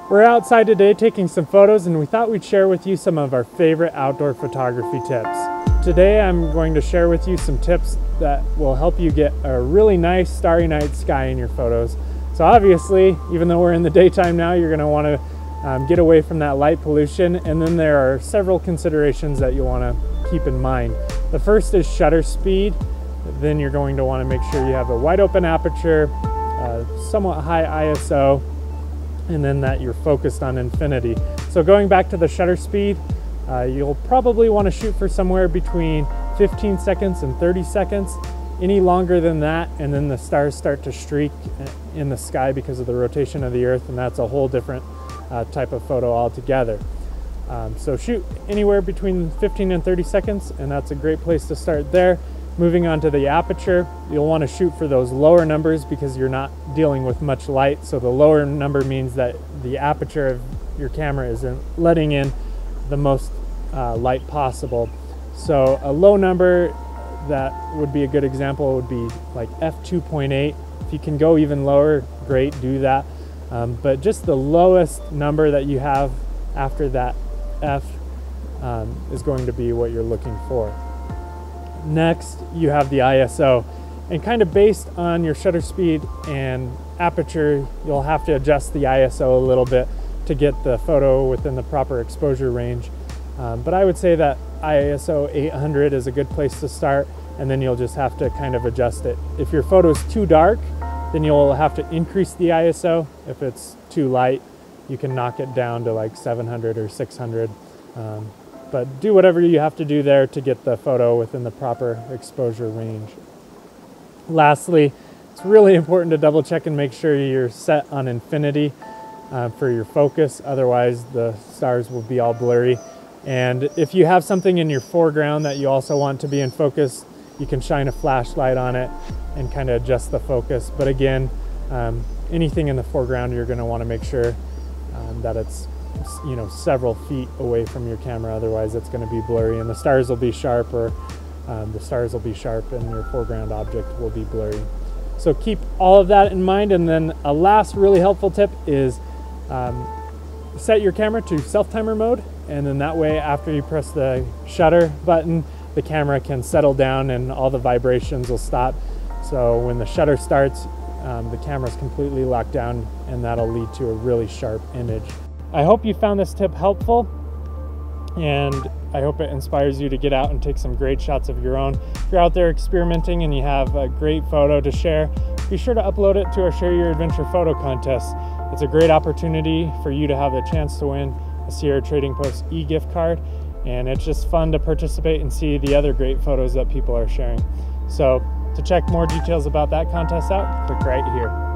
We're outside today taking some photos, and we thought we'd share with you some of our favorite outdoor photography tips. Today I'm going to share with you some tips that will help you get a really nice starry night sky in your photos. So obviously, even though we're in the daytime now, you're going to want to get away from that light pollution, and then there are several considerations that you'll want to keep in mind. The first is shutter speed. Then you're going to want to make sure you have a wide open aperture, somewhat high ISO, and then that you're focused on infinity. So going back to the shutter speed, you'll probably want to shoot for somewhere between 15 seconds and 30 seconds. Any longer than that, and then the stars start to streak in the sky because of the rotation of the Earth, and that's a whole different type of photo altogether. So shoot anywhere between 15 and 30 seconds, and that's a great place to start there. Moving on to the aperture, you'll want to shoot for those lower numbers because you're not dealing with much light. So the lower number means that the aperture of your camera isn't letting in the most light possible. So a low number that would be a good example would be like f2.8. If you can go even lower, great, do that. But just the lowest number that you have after that f is going to be what you're looking for. Next, you have the ISO, and kind of based on your shutter speed and aperture, you'll have to adjust the ISO a little bit to get the photo within the proper exposure range. But I would say that ISO 800 is a good place to start, and then you'll just have to kind of adjust it. If your photo is too dark, then you'll have to increase the ISO. If it's too light, you can knock it down to like 700 or 600. But do whatever you have to do there to get the photo within the proper exposure range. Lastly, it's really important to double check and make sure you're set on infinity for your focus. Otherwise, the stars will be all blurry. And if you have something in your foreground that you also want to be in focus, you can shine a flashlight on it and kind of adjust the focus. But again, anything in the foreground, you're going to want to make sure that it's several feet away from your camera. Otherwise it's going to be blurry, and the stars will be sharp, or the stars will be sharp and your foreground object will be blurry. So keep all of that in mind. And then a last really helpful tip is set your camera to self-timer mode, and then that way after you press the shutter button, the camera can settle down and all the vibrations will stop. So when the shutter starts, the camera is completely locked down, and that'll lead to a really sharp image. I hope you found this tip helpful, and I hope it inspires you to get out and take some great shots of your own. If you're out there experimenting and you have a great photo to share, be sure to upload it to our Share Your Adventure photo contest. It's a great opportunity for you to have the chance to win a Sierra Trading Post e-gift card, and it's just fun to participate and see the other great photos that people are sharing. So to check more details about that contest out, click right here.